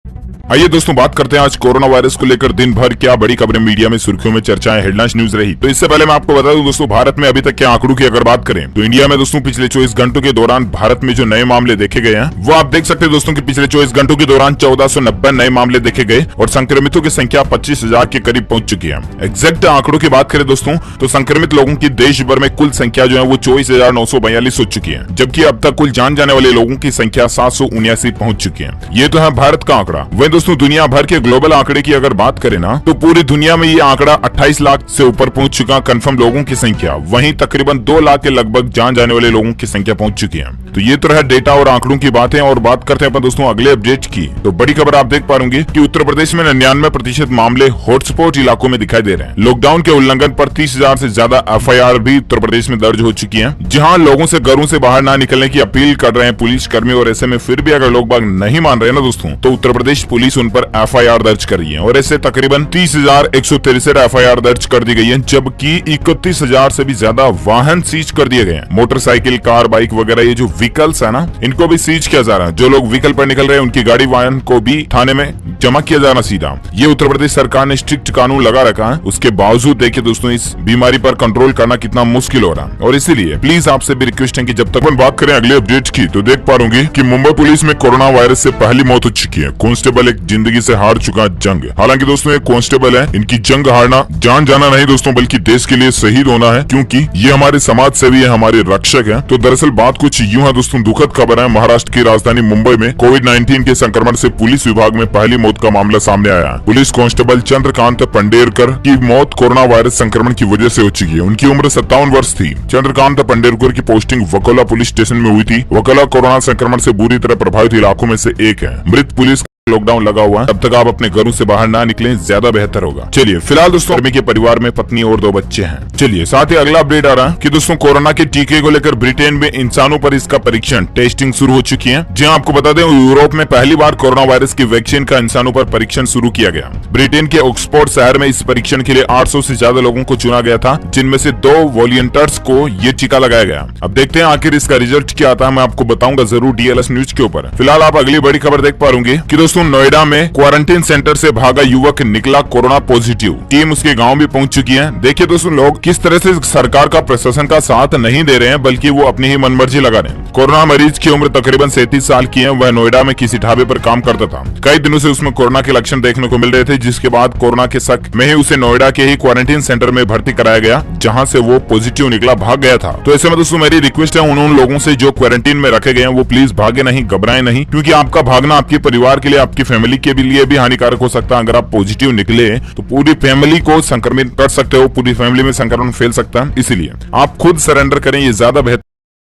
आइए दोस्तों बात करते हैं आज कोरोना वायरस को लेकर दिन भर क्या बड़ी खबरें मीडिया में सुर्खियों में चर्चाएं हेडलाइंस न्यूज रही। तो इससे पहले मैं आपको बता दूं दोस्तों, भारत में अभी तक के आंकड़ों की अगर बात करें तो इंडिया में दोस्तों पिछले 24 घंटों के दौरान भारत में जो नए मामले देखे गए हैं वो आप देख सकते हैं दोस्तों कि पिछले 24 घंटों के दौरान 1490 नए मामले देखे गए और संक्रमितों की संख्या 25,000 के करीब पहुंच चुकी है। एग्जैक्ट आंकड़ों की बात करें दोस्तों तो संक्रमित लोगों की देश भर में कुल संख्या जो है वो 24,942 हो चुकी है, जबकि अब तक कुल जान जाने वाले लोगों की संख्या 779 पहुंच चुकी है। ये तो है भारत का आंकड़ा। वही दोस्तों दुनिया भर के ग्लोबल आंकड़े की अगर बात करें ना तो पूरी दुनिया में ये आंकड़ा 28 लाख से ऊपर पहुंच चुका कंफर्म लोगों की संख्या। वहीं तकरीबन 2 लाख के लगभग जान जाने वाले लोगों की संख्या पहुंच चुकी है। तो ये तो है डेटा और आंकड़ों की बातें। और बात करते हैं अपन दोस्तों अगले अपडेट की। तो बड़ी खबर आप देख पा रहे कि उत्तर प्रदेश में 99% मामले हॉटस्पॉट इलाकों में दिखाई दे रहे हैं। लॉकडाउन के उल्लंघन पर 30,000 से ज्यादा FIR भी उत्तर प्रदेश में दर्ज हो चुकी है, जहाँ लोगों से घरों से बाहर ना निकलने की अपील कर रहे हैं पुलिस कर्मी। और ऐसे में फिर भी अगर लोग बाग नहीं मान रहे हैं ना दोस्तों तो उत्तर प्रदेश पुलिस उन पर FIR दर्ज कर रही है और ऐसे तकरीबन 30,163 FIR दर्ज कर दी गई है, जबकि 31,000 से भी ज्यादा वाहन सीज कर दिए गए हैं। मोटरसाइकिल, कार, बाइक वगैरह ये जो व्हीकल्स है ना इनको भी सीज किया जा रहा है। जो लोग व्हीकल पर निकल रहे हैं उनकी गाड़ी वाहन को भी थाने में जमा किया जाना सीधा। ये उत्तर प्रदेश सरकार ने स्ट्रिक्ट कानून लगा रखा है। उसके बावजूद देखिए दोस्तों इस बीमारी पर कंट्रोल करना कितना मुश्किल हो रहा है। और इसीलिए प्लीज आपसे भी रिक्वेस्ट है कि जब तक हम बात करें अगले अपडेट की तो देख पा रहे कि मुंबई पुलिस में कोरोना वायरस से पहली मौत हो चुकी है। कांस्टेबल एक जिंदगी से हार चुका जंग। हालांकि दोस्तों ये कांस्टेबल है, इनकी जंग हारना जान जाना नहीं दोस्तों बल्कि देश के लिए शहीद होना है, क्योंकि ये हमारे समाज सेवी है, हमारे रक्षक है। तो दरअसल बात कुछ यूं है दोस्तों, दुखद खबर है। महाराष्ट्र की राजधानी मुंबई में कोविड-19 के संक्रमण से पुलिस विभाग में पहली मौत का मामला सामने आया है। पुलिस कांस्टेबल चंद्रकांत पंडेरकर की मौत कोरोना वायरस संक्रमण की वजह से हो चुकी है। उनकी उम्र 57 वर्ष थी। चंद्रकांत पंडेरकर की पोस्टिंग वकोला पुलिस स्टेशन में हुई थी। वकोला कोरोना संक्रमण से बुरी तरह प्रभावित इलाकों में से एक है। मृत पुलिस लॉकडाउन लगा हुआ है, तब तक आप अपने घरों से बाहर ना निकलें, ज्यादा बेहतर होगा। चलिए फिलहाल दोस्तों आर्मी के परिवार में पत्नी और 2 बच्चे हैं। चलिए साथ ही अगला अपडेट आ रहा है कि दोस्तों कोरोना के टीके को लेकर ब्रिटेन में इंसानों पर इसका परीक्षण टेस्टिंग शुरू हो चुकी है। जहां आपको बता दें यूरोप में पहली बार कोरोना वायरस की वैक्सीन का इंसानों पर परीक्षण शुरू किया गया। ब्रिटेन के ऑक्सफोर्ड शहर में इस परीक्षण के लिए 800 से ज्यादा लोगों को चुना गया था, जिनमें से 2 वॉलंटियर्स को ये टीका लगाया गया। अब देखते हैं आखिर इसका रिजल्ट क्या आता है, मैं आपको बताऊंगा जरूर DLS न्यूज के ऊपर। फिलहाल आप अगली बड़ी खबर देख पा रहे कि दोस्तों नोएडा में क्वारंटीन सेंटर से भागा युवक निकला कोरोना पॉजिटिव। टीम उसके गांव भी पहुंच चुकी है। देखिए दोस्तों लोग किस तरह से सरकार का प्रशासन का साथ नहीं दे रहे हैं, बल्कि वो अपनी ही मनमर्जी लगा रहे हैं। कोरोना मरीज की उम्र तकरीबन 37 साल की है। वह नोएडा में किसी ढाबे पर काम करता था। कई दिनों से उसमें कोरोना के लक्षण देखने को मिल रहे थे, जिसके बाद कोरोना के शक में ही उसे नोएडा के ही क्वारंटीन सेंटर में भर्ती कराया गया, जहाँ से वो पॉजिटिव निकला, भाग गया था। तो ऐसे में दोस्तों मेरी रिक्वेस्ट है उन लोगों से जो क्वारंटीन में रखे गए हैं वो प्लीज भागे नहीं, घबराए नहीं, क्योंकि आपका भागना आपके परिवार के लिए, आपकी फैमिली के लिए भी हानिकारक हो सकता है। अगर आप पॉजिटिव निकले तो पूरी फैमिली को संक्रमित कर सकते हो, पूरी फैमिली में संक्रमण फैल सकता है। इसीलिए आप खुद सरेंडर करें, ये ज्यादा बेहतर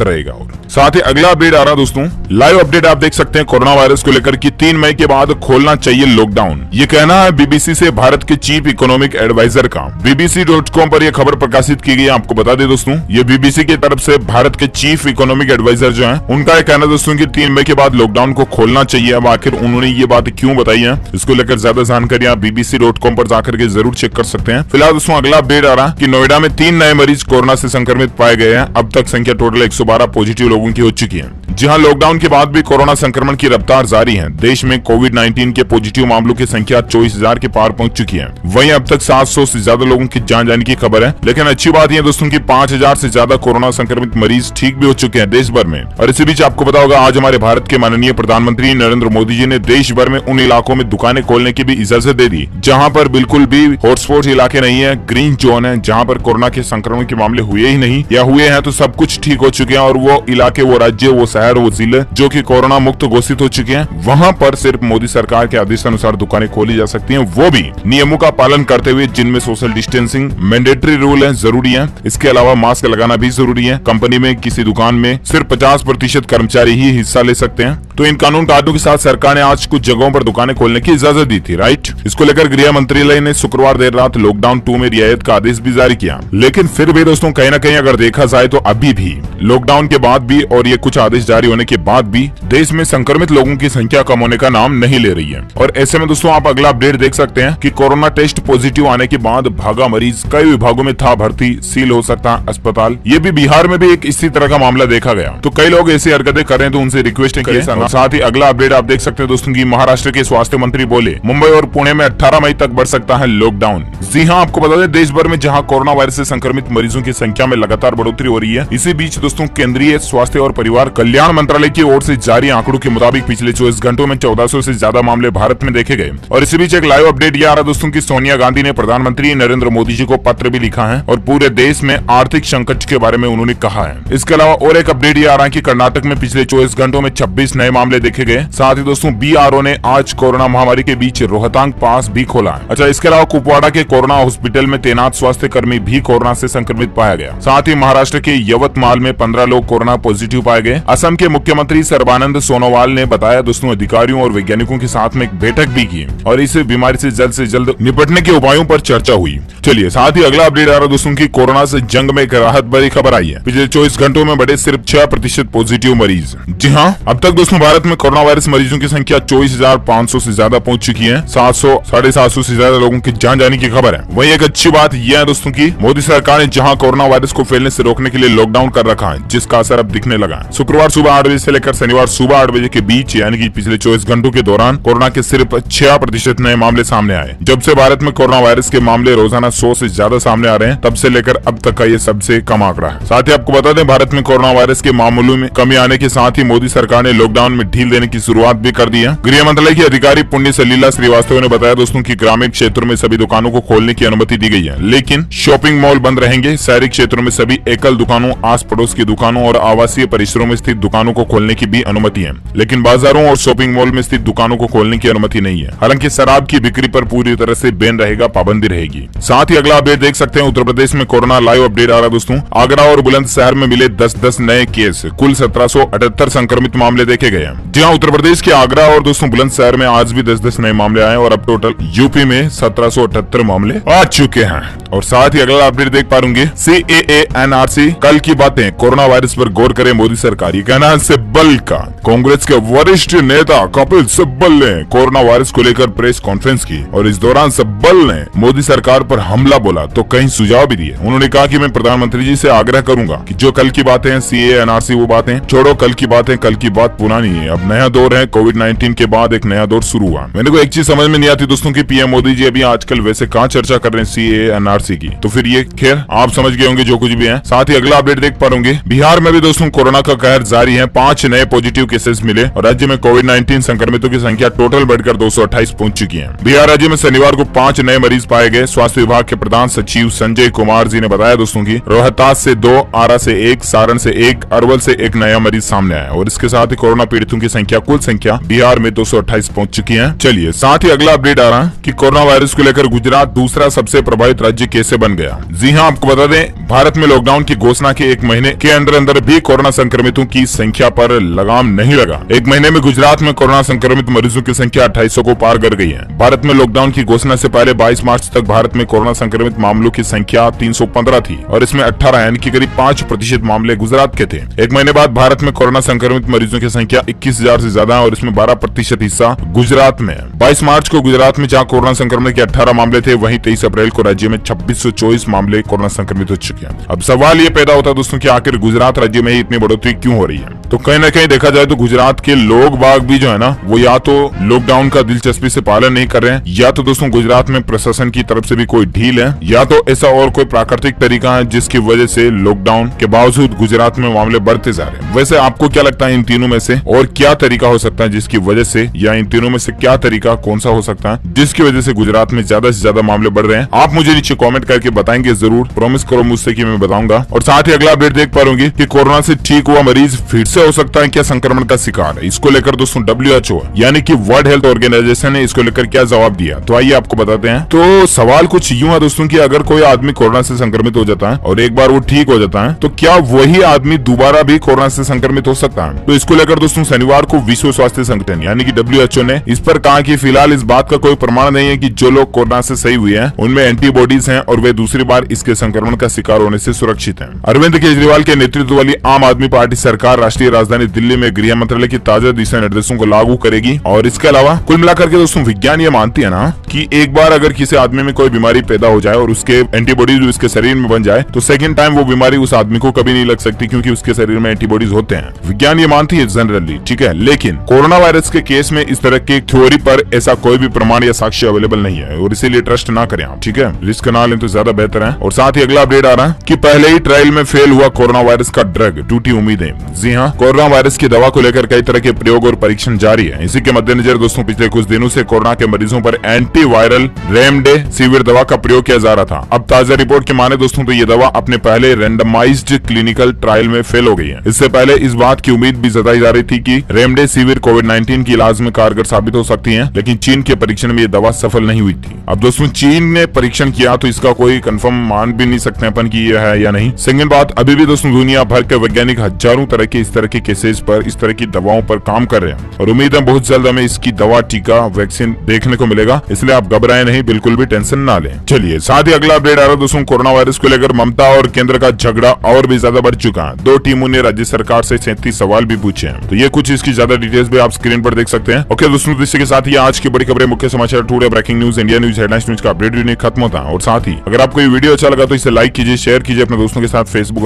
रहेगा। और साथ ही अगला अपडेट आ रहा दोस्तों, लाइव अपडेट आप देख सकते हैं कोरोना वायरस को लेकर कि 3 मई के बाद खोलना चाहिए लॉकडाउन। ये कहना है BBC से भारत के चीफ इकोनॉमिक एडवाइजर का। BBC.com पर यह खबर प्रकाशित की गई है। आपको बता दें दोस्तों ये BBC की तरफ से भारत के चीफ इकोनॉमिक एडवाइजर जो है उनका यह कहना दोस्तों की 3 मई के बाद लॉकडाउन को खोलना चाहिए। अब आखिर उन्होंने ये बात क्यों बताई है, इसको लेकर ज्यादा जानकारी आप BBC.com पर जाकर के जरूर चेक कर सकते हैं। फिलहाल दोस्तों अगला अपडेट आ रहा है कि नोएडा में 3 नए मरीज कोरोना से संक्रमित पाए गए हैं। अब तक संख्या टोटल 112 पॉजिटिव लोगों की हो चुकी है। जी हां, लॉकडाउन के बाद भी कोरोना संक्रमण की रफ्तार जारी है। देश में कोविड-19 के पॉजिटिव मामलों की संख्या 24,000 के पार पहुंच चुकी है। वहीं अब तक 700 से ज्यादा लोगों की जान जाने की खबर है। लेकिन अच्छी बात यह दोस्तों की 5,000 से ज्यादा कोरोना संक्रमित मरीज ठीक भी हो चुके हैं देश भर में। और इसी बीच आपको पता होगा आज हमारे भारत के माननीय प्रधानमंत्री नरेंद्र मोदी जी ने देश भर में उन इलाकों में दुकानें खोलने की भी इजाजत दे दी जहाँ पर बिल्कुल भी हॉटस्पॉट इलाके नहीं है, ग्रीन जोन है, जहाँ पर कोरोना के संक्रमण के मामले हुए ही नहीं या हुए हैं तो सब कुछ ठीक हो चुके हैं। और वो इलाके, वो राज्य, वो शहर, वो जिले जो कि कोरोना मुक्त घोषित हो चुके हैं, वहां पर सिर्फ मोदी सरकार के आदेशानुसार दुकानें खोली जा सकती हैं, वो भी नियमों का पालन करते हुए, जिनमें सोशल डिस्टेंसिंग मैंडेटरी रूल है, जरूरी है। इसके अलावा मास्क लगाना भी जरूरी है। कंपनी में किसी दुकान में सिर्फ 50% कर्मचारी ही हिस्सा ले सकते हैं। तो इन कानून कायदों के साथ सरकार ने आज कुछ जगहों पर दुकानें खोलने की इजाजत दी थी, राइट। इसको लेकर गृह मंत्रालय ने शुक्रवार देर रात लॉकडाउन 2 में रियायत का आदेश भी जारी किया। लेकिन फिर भी दोस्तों कहीं ना कहीं अगर देखा जाए तो अभी भी लॉकडाउन के बाद भी और ये कुछ आदेश जारी होने के बाद भी देश में संक्रमित लोगों की संख्या कम होने का नाम नहीं ले रही है। और ऐसे में दोस्तों आप अगला अपडेट देख सकते हैं कि कोरोना टेस्ट पॉजिटिव आने के बाद भागा मरीज कई विभागों में था भर्ती, सील हो सकता अस्पताल। ये भी बिहार में भी एक इसी तरह का मामला देखा गया। तो कई लोग ऐसी हरकतें कर रहे हैं, तो उनसे रिक्वेस्ट है। साथ ही अगला अपडेट आप देख सकते हैं दोस्तों की महाराष्ट्र के स्वास्थ्य मंत्री बोले मुंबई और पुणे में 18 मई तक बढ़ सकता है लॉकडाउन। जी हाँ, आपको बता दें देश भर में जहां कोरोना वायरस से संक्रमित मरीजों की संख्या में लगातार बढ़ोतरी हो रही है, इसी बीच दोस्तों केंद्रीय स्वास्थ्य और परिवार कल्याण मंत्रालय की ओर से जारी आंकड़ों के मुताबिक पिछले 24 घंटों में 1400 से ज्यादा मामले भारत में देखे गए। और इसी बीच एक लाइव अपडेट ये आ रहा दोस्तों की सोनिया गांधी ने प्रधानमंत्री नरेंद्र मोदी जी को पत्र भी लिखा है और पूरे देश में आर्थिक संकट के बारे में उन्होंने कहा है। इसके अलावा और एक अपडेट ये आ रहा है कि कर्नाटक में पिछले 24 घंटों में 26 नए मामले देखे गए। साथ ही दोस्तों बीआरओ ने आज कोरोना महामारी के बीच रोहतांग पास भी खोला है। अच्छा, इसके अलावा कुपवाड़ा के कोरोना हॉस्पिटल में तैनात स्वास्थ्य कर्मी भी कोरोना से संक्रमित पाया गया। साथ ही महाराष्ट्र के यवतमाल में 15 लोग कोरोना पॉजिटिव पाए गए। असम के मुख्यमंत्री सर्बानंद सोनोवाल ने बताया दोस्तों अधिकारियों और वैज्ञानिकों के साथ में एक बैठक भी की और इस बीमारी से जल्द निपटने के उपायों पर चर्चा हुई। चलिए साथ ही अगला अपडेट आ रहा दोस्तों की कोरोना से जंग में एक राहत भरी खबर आई है। पिछले 24 घंटों में बढ़े सिर्फ 6% पॉजिटिव मरीज। जी हाँ, अब तक दोस्तों भारत में कोरोना वायरस मरीजों की संख्या 24,500 से ज्यादा पहुंच चुकी है। 700-750 से ज्यादा लोगों की जान जाने की खबर है। वहीं एक अच्छी बात यह है दोस्तों की मोदी सरकार ने जहां कोरोना वायरस को फैलने से रोकने के लिए लॉकडाउन कर रखा है, जिसका असर अब दिखने लगा है। शुक्रवार सुबह 8 बजे से लेकर शनिवार सुबह 8 बजे के बीच यानी कि पिछले 24 घंटों के दौरान कोरोना के सिर्फ 6% नए मामले सामने आए। जब से भारत में कोरोना वायरस के मामले रोजाना 100 से ज्यादा सामने आ रहे हैं, तब से लेकर अब तक का ये सबसे कम आंकड़ा है। साथ ही आपको बता दें भारत में कोरोना वायरस के मामलों में कमी आने के साथ ही मोदी सरकार ने लॉकडाउन में ढील देने की शुरुआत भी कर दी है। गृह मंत्रालय की अधिकारी पुण्य सलीला श्रीवास्तव ने बताया दोस्तों की ग्रामीण क्षेत्रों में सभी दुकानों को खोलने की अनुमति दी गई है, लेकिन शॉपिंग मॉल बंद रहेंगे। शहरी क्षेत्रों में सभी एकल दुकानों, आस पड़ोस की दुकानों और आवासीय परिसरों में स्थित दुकानों को खोलने की भी अनुमति है, लेकिन बाजारों और शॉपिंग मॉल में स्थित दुकानों को खोलने की अनुमति नहीं है। हालांकि शराब की बिक्री पर पूरी तरह से बैन रहेगा, पाबंदी रहेगी। साथ ही अगला अपडेट देख सकते हैं उत्तर प्रदेश में कोरोना लाइव अपडेट आ रहा दोस्तों। आगरा और बुलंदशहर में मिले 10-10 नए केस, कुल 1778 संक्रमित मामले देखे गए हैं। जी हाँ, उत्तर प्रदेश के आगरा और दोस्तों बुलंदशहर में आज भी 10-10 नए मामले आए और अब टोटल यूपी में 1778 मामले आ चुके हैं। और साथ ही अगला अपडेट देख पाएंगे CAA NRC कल की बातें, कोरोना वायरस पर गौर करे मोदी सरकार, ये कहना है सिब्बल का। कांग्रेस के वरिष्ठ नेता कपिल सिब्बल ने कोरोना वायरस को लेकर प्रेस कॉन्फ्रेंस की और इस दौरान सिब्बल ने मोदी सरकार पर हमला बोला तो कई सुझाव भी दिए। उन्होंने कहा कि मैं प्रधानमंत्री जी से आग्रह करूंगा कि जो कल की बातें हैं CAA NRC वो बातें छोड़ो, कल की बातें, कल की बात पुरानी है। अब नया दौर है, कोविड-19 के बाद एक नया दौर शुरू हुआ। मैंने को एक चीज समझ में नहीं आती दोस्तों की PM मोदी जी अभी आजकल वैसे कहाँ चर्चा कर रहे हैं CAA NRC की, तो फिर ये खैर आप समझ गए होंगे जो कुछ भी है। साथ ही अगला अपडेट देख पाओगे बिहार में भी दोस्तों कोरोना का कहर जारी है। 5 नए पॉजिटिव केसेस मिले और राज्य में कोविड-19 संक्रमितों की संख्या टोटल बढ़कर 228 पहुंच चुकी है। बिहार राज्य में शनिवार को 5 नए मरीज पाए गए। स्वास्थ्य विभाग के प्रधान सचिव संजय कुमार जी ने बताया दोस्तों की रोहतास से 2, आरा से 1, सारण से 1, अरवल से 1 नया मरीज सामने आया और इसके साथ ही कोरोना पीड़ितों की संख्या कुल संख्या बिहार में 228 पहुंच चुकी है। चलिए साथ ही अगला अपडेट आ रहा है कि कोरोना वायरस को लेकर गुजरात दूसरा सबसे प्रभावित राज्य कैसे बन गया। जी हाँ, आपको बता दें भारत में लॉकडाउन की घोषणा के 1 महीने के अंदर भी कोरोना संक्रमितों की संख्या पर लगाम नहीं लगा। 1 महीने में गुजरात में कोरोना संक्रमित मरीजों की संख्या 2800 को पार कर गई है। भारत में लॉकडाउन की घोषणा से पहले 22 मार्च तक भारत में कोरोना संक्रमित मामलों की संख्या 315 थी और इसमें 18 यानी कि करीब 5% मामले गुजरात के थे। 1 महीने बाद भारत में कोरोना संक्रमित मरीजों की संख्या 21,000 से ज्यादा है और इसमें 12% हिस्सा गुजरात में है। 22 मार्च को गुजरात में जहाँ कोरोना संक्रमण के 18 मामले थे, वहीं 23 अप्रैल को राज्य में 2624 मामले कोरोना संक्रमित हो चुके हैं। अब सवाल ये पैदा होता है दोस्तों कि आखिर गुजरात राज्य में ही इतनी बढ़ोतरी क्यों हो रही है। तो कहीं ना कहीं देखा जाए तो गुजरात के लोग बाग भी जो है ना वो या तो लॉकडाउन का दिलचस्पी से पालन नहीं कर रहे हैं, या तो दोस्तों गुजरात में प्रशासन की तरफ से भी कोई ढील है, या तो ऐसा और कोई प्राकृतिक तरीका है जिसकी वजह से लॉकडाउन के बावजूद गुजरात में मामले बढ़ते जा रहे हैं। वैसे आपको क्या लगता है इन तीनों में से और क्या तरीका हो सकता है जिसकी वजह से, या इन तीनों में से क्या तरीका कौन सा हो सकता है जिसकी वजह से गुजरात में ज्यादा से ज्यादा मामले बढ़ रहे हैं? आप मुझे नीचे कॉमेंट करके बताएंगे जरूर, प्रॉमिस करो मुझसे कि मैं बताऊंगा। और साथ ही अगला अपडेट देख पाओगे कि कोरोना से ठीक हुआ मरीज फिर से हो सकता है क्या संक्रमण का शिकार है। इसको लेकर दोस्तों WHO यानी कि वर्ल्ड हेल्थ ऑर्गेनाइजेशन ने इसको लेकर क्या जवाब दिया, तो आइए आपको बताते हैं। तो सवाल कुछ यूं है दोस्तों कि अगर कोई आदमी कोरोना से संक्रमित हो जाता है और एक बार वो ठीक हो जाता है, तो क्या वही आदमी दोबारा भी कोरोना से संक्रमित हो सकता है? तो इसको लेकर दोस्तों शनिवार को विश्व स्वास्थ्य संगठन यानी कि WHO ने इस पर कहा कि फिलहाल इस बात का कोई प्रमाण नहीं है कि जो लोग कोरोना से सही हुए हैं उनमें एंटीबॉडीज हैं और वे दूसरी बार इसके संक्रमण का शिकार होने से सुरक्षित हैं। अरविंद केजरीवाल के नेतृत्व वाली आम आदमी पार्टी सरकार राष्ट्रीय राजधानी दिल्ली में गृह मंत्रालय की ताजा दिशा निर्देशों को लागू करेगी। और इसके अलावा कुल मिलाकर के दोस्तों विज्ञान ये मानती है ना कि एक बार अगर किसी आदमी में कोई बीमारी पैदा हो जाए और उसके एंटीबॉडीज उसके शरीर में बन जाए तो सेकंड टाइम वो बीमारी उस आदमी को कभी नहीं लग सकती, क्योंकि उसके शरीर में एंटीबॉडीज होते हैं। विज्ञान ये मानती है जनरली, ठीक है। लेकिन कोरोना वायरस के केस में इस तरह की थ्योरी पर ऐसा कोई भी प्रमाण या साक्ष्य अवेलेबल नहीं है और इसीलिए ट्रस्ट ना करें आप, ठीक है। रिस्क ना लें तो ज्यादा बेहतर है। और साथ ही अगला अपडेट आ रहा है कि पहले ही ट्रायल में फेल हुआ कोरोना वायरस का ड्रग, टूटी उम्मीदें। जी हाँ, कोरोना वायरस की दवा को लेकर कई तरह के प्रयोग और परीक्षण जारी है। इसी के मद्देनजर दोस्तों पिछले कुछ दिनों से कोरोना के मरीजों पर एंटीवायरल रेमडेसिविर दवा का प्रयोग किया जा रहा था। अब ताजा रिपोर्ट के माने दोस्तों तो ये दवा अपने पहले रैंडमाइज्ड क्लिनिकल ट्रायल में फेल हो गई है। इससे पहले इस बात की उम्मीद भी जताई जा रही थी कि रेमडेसिविर कोविड-19 की इलाज में कारगर साबित हो सकती है, लेकिन चीन के परीक्षण में ये दवा सफल नहीं हुई थी। अब दोस्तों चीन ने परीक्षण किया तो इसका कोई कंफर्म मान भी नहीं सकते अपन कि ये है या नहीं। सेकंड बात, अभी भी दोस्तों दुनिया भर के वैज्ञानिक हजारों तरह के इस तरह के केसेस पर, इस तरह की दवाओं पर काम कर रहे हैं और उम्मीद है बहुत जल्द हमें इसकी दवा, टीका, वैक्सीन देखने को मिलेगा। इसलिए आप घबराएं नहीं, बिल्कुल भी टेंशन ना लें। चलिए साथ ही अगला अपडेट आ रहा है दोस्तों, कोरोना वायरस को लेकर ममता और केंद्र का झगड़ा और भी ज्यादा बढ़ चुका है। दो टीमों ने राज्य सरकार से 37 सवाल भी पूछे हैं, तो ये कुछ इसकी ज्यादा डिटेल्स भी आप स्क्रीन पर देख सकते हैं। ओके दोस्तों, इसी के साथ ही आज की बड़ी खबरें, मुख्य समाचार, today breaking news, India news, headlines news का अपडेट खत्म होता है। और साथ ही अगर आपको ये वीडियो अच्छा लगा तो इसे लाइक कीजिए, शेयर कीजिए अपने दोस्तों के साथ, फेसबुक